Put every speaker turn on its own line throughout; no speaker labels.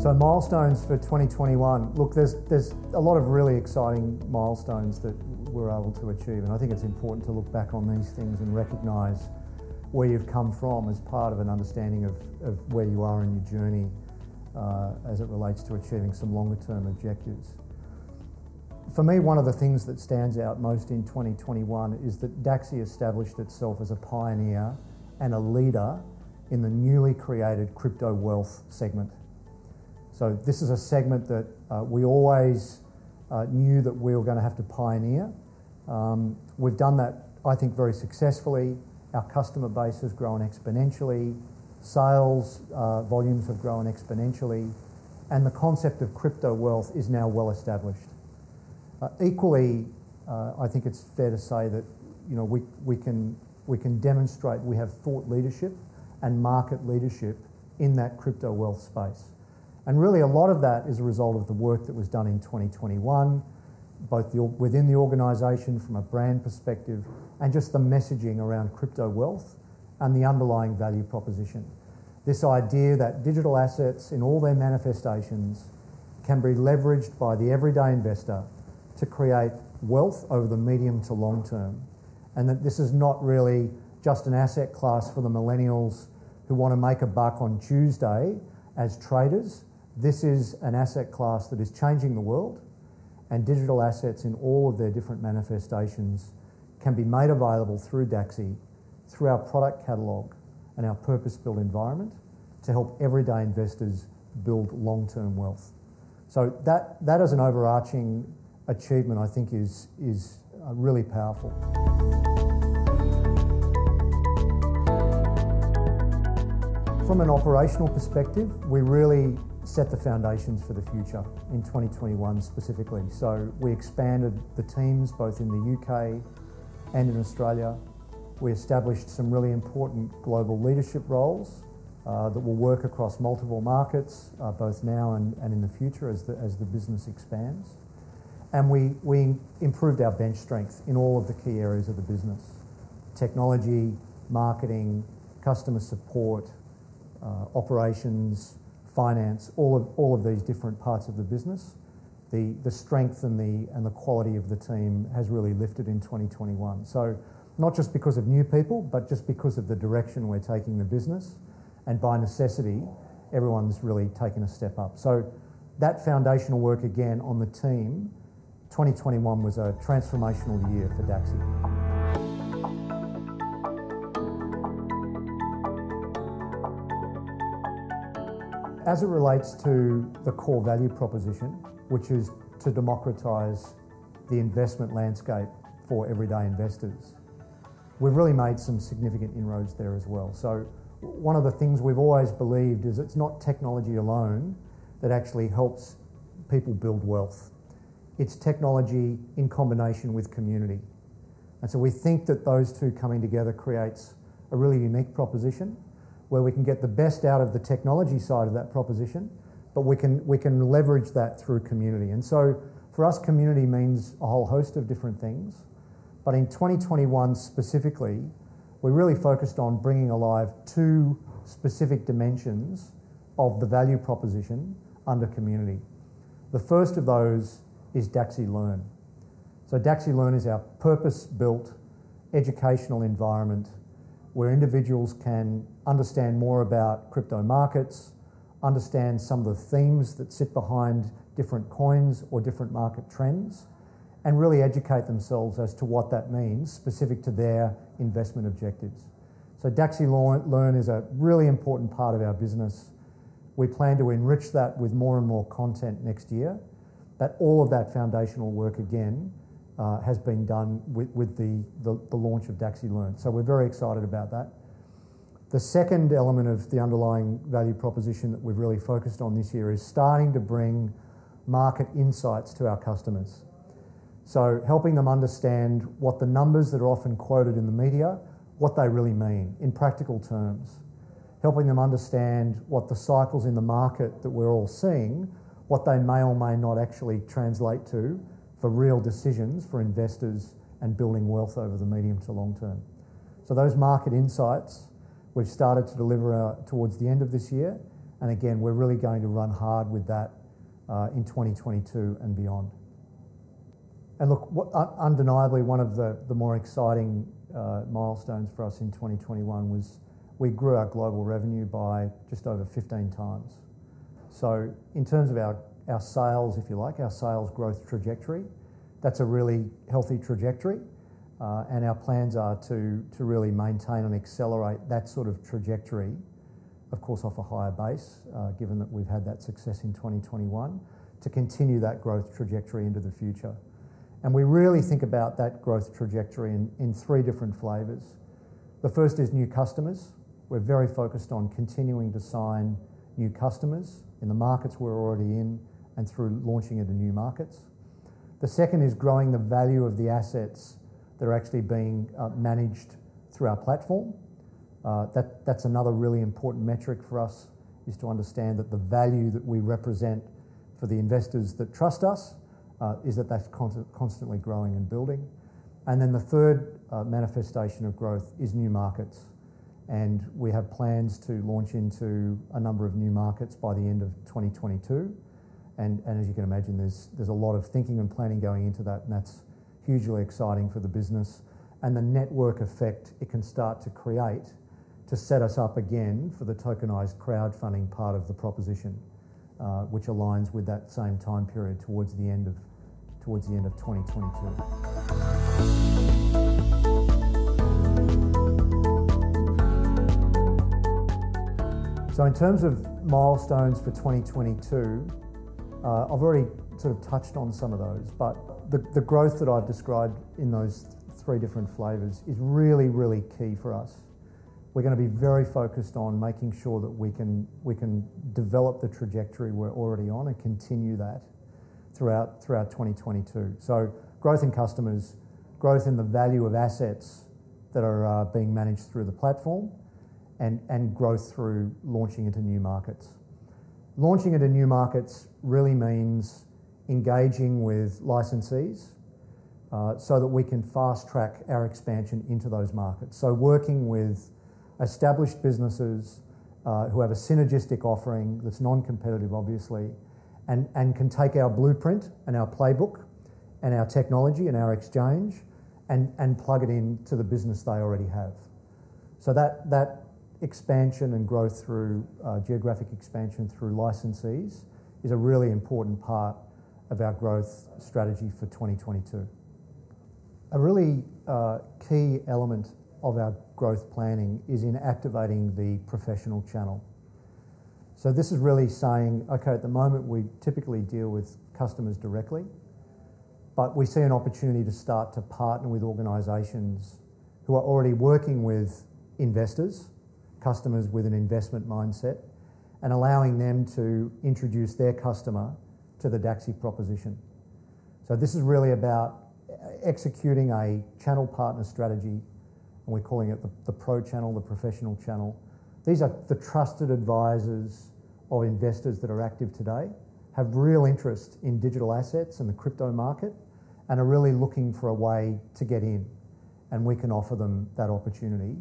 So milestones for 2021. Look, there's a lot of really exciting milestones that we're able to achieve, and I think it's important to look back on these things and recognise where you've come from as part of an understanding of where you are in your journey as it relates to achieving some longer term objectives. For me, one of the things that stands out most in 2021 is that Dacxi established itself as a pioneer and a leader in the newly created crypto wealth segment. So this is a segment that we always knew that we were going to have to pioneer. We've done that, I think, very successfully. Our customer base has grown exponentially, sales volumes have grown exponentially, and the concept of crypto wealth is now well established. Equally, I think it's fair to say that we can demonstrate we have thought leadership and market leadership in that crypto wealth space. And really a lot of that is a result of the work that was done in 2021, both within the organisation from a brand perspective and just the messaging around crypto wealth and the underlying value proposition. This idea that digital assets in all their manifestations can be leveraged by the everyday investor to create wealth over the medium to long term, and that this is not really just an asset class for the millennials who want to make a buck on Tuesday as traders. This is an asset class that is changing the world, and digital assets in all of their different manifestations can be made available through Dacxi, through our product catalogue and our purpose-built environment to help everyday investors build long-term wealth. So that as an overarching achievement, I think is really powerful. From an operational perspective, we really set the foundations for the future in 2021 specifically. So we expanded the teams both in the UK and in Australia. We established some really important global leadership roles that will work across multiple markets, both now and in the future as the business expands. And we improved our bench strength in all of the key areas of the business: technology, marketing, customer support, operations, finance, all of these different parts of the business. The strength and the quality of the team has really lifted in 2021. So not just because of new people, but just because of the direction we're taking the business, and by necessity, everyone's really taken a step up. So that foundational work again on the team, 2021 was a transformational year for Dacxi. As it relates to the core value proposition, which is to democratise the investment landscape for everyday investors, we've really made some significant inroads there as well. So one of the things we've always believed is it's not technology alone that actually helps people build wealth. It's technology in combination with community. And so we think that those two coming together creates a really unique proposition where we can get the best out of the technology side of that proposition, but we can leverage that through community. And so for us, community means a whole host of different things. But in 2021 specifically, we really focused on bringing alive two specific dimensions of the value proposition under community. The first of those is Dacxi Learn. So Dacxi Learn is our purpose-built educational environment where individuals can understand more about crypto markets, understand some of the themes that sit behind different coins or different market trends, and really educate themselves as to what that means specific to their investment objectives. So Dacxi Learn is a really important part of our business. We plan to enrich that with more and more content next year, but all of that foundational work again has been done with the launch of Dacxi Learn. So we're very excited about that. The second element of the underlying value proposition that we've really focused on this year is starting to bring market insights to our customers. So helping them understand what the numbers that are often quoted in the media, what they really mean in practical terms. Helping them understand what the cycles in the market that we're all seeing, what they may or may not actually translate to for real decisions for investors and building wealth over the medium to long term. So those market insights we've started to deliver towards the end of this year, And again, we're really going to run hard with that in 2022 and beyond. And look, undeniably, one of the more exciting milestones for us in 2021 was we grew our global revenue by just over 15 times. So in terms of our sales, if you like, our sales growth trajectory, that's a really healthy trajectory. And our plans are to really maintain and accelerate that sort of trajectory, of course off a higher base, given that we've had that success in 2021, to continue that growth trajectory into the future. And we really think about that growth trajectory in three different flavours. The first is new customers. We're very focused on continuing to sign new customers in the markets we're already in and through launching into new markets. The second is growing the value of the assets that are actually being managed through our platform. That's another really important metric for us, is to understand that the value that we represent for the investors that trust us is that's constantly growing and building. And then the third manifestation of growth is new markets. And we have plans to launch into a number of new markets by the end of 2022. And as you can imagine, there's a lot of thinking and planning going into that, and that's hugely exciting for the business. And the network effect it can start to create to set us up again for the tokenised crowdfunding part of the proposition, which aligns with that same time period towards the end of 2022. So in terms of milestones for 2022, I've already sort of touched on some of those, but the growth that I've described in those three different flavours is really, really key for us. We're going to be very focused on making sure that we can develop the trajectory we're already on and continue that throughout 2022. So growth in customers, growth in the value of assets that are being managed through the platform, and growth through launching into new markets. Launching into new markets really means engaging with licensees so that we can fast track our expansion into those markets. So working with established businesses who have a synergistic offering that's non-competitive, obviously, and can take our blueprint and our playbook and our technology and our exchange and plug it into the business they already have. So that expansion and growth through geographic expansion through licensees is a really important part of our growth strategy for 2022. A really key element of our growth planning is in activating the professional channel. So this is really saying, okay, at the moment we typically deal with customers directly, but we see an opportunity to start to partner with organisations who are already working with investors, customers with an investment mindset, and allowing them to introduce their customer to the Dacxi proposition. So this is really about executing a channel partner strategy, and we're calling it the pro channel, the professional channel. These are the trusted advisors of investors that are active today, have real interest in digital assets and the crypto market, and are really looking for a way to get in, and we can offer them that opportunity.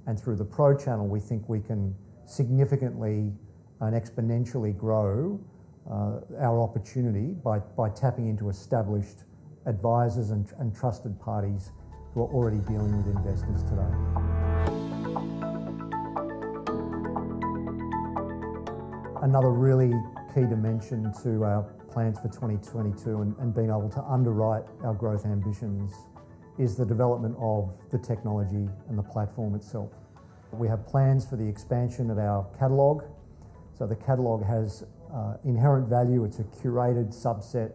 And through the pro channel, we think we can significantly and exponentially grow our opportunity by tapping into established advisors and trusted parties who are already dealing with investors today. Another really key dimension to our plans for 2022 and being able to underwrite our growth ambitions is the development of the technology and the platform itself. We have plans for the expansion of our catalogue. So the catalogue has inherent value. It's a curated subset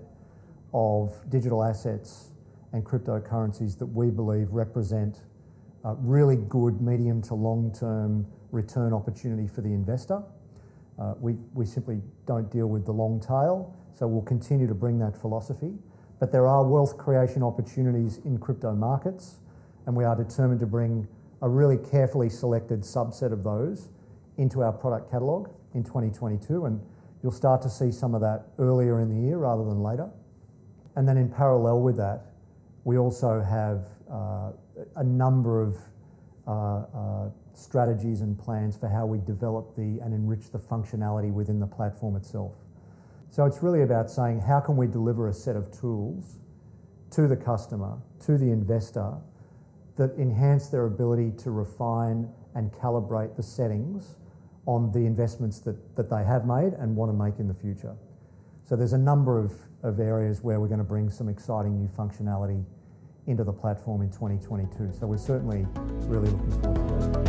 of digital assets and cryptocurrencies that we believe represent really good medium to long-term return opportunity for the investor. We simply don't deal with the long tail, so we'll continue to bring that philosophy. But there are wealth creation opportunities in crypto markets, and we are determined to bring a really carefully selected subset of those into our product catalogue in 2022, and you'll start to see some of that earlier in the year rather than later. And then in parallel with that, we also have a number of strategies and plans for how we develop and enrich the functionality within the platform itself. So it's really about saying, how can we deliver a set of tools to the customer, to the investor, that enhance their ability to refine and calibrate the settings on the investments that they have made and want to make in the future. So there's a number of areas where we're going to bring some exciting new functionality into the platform in 2022. So we're certainly really looking forward to that.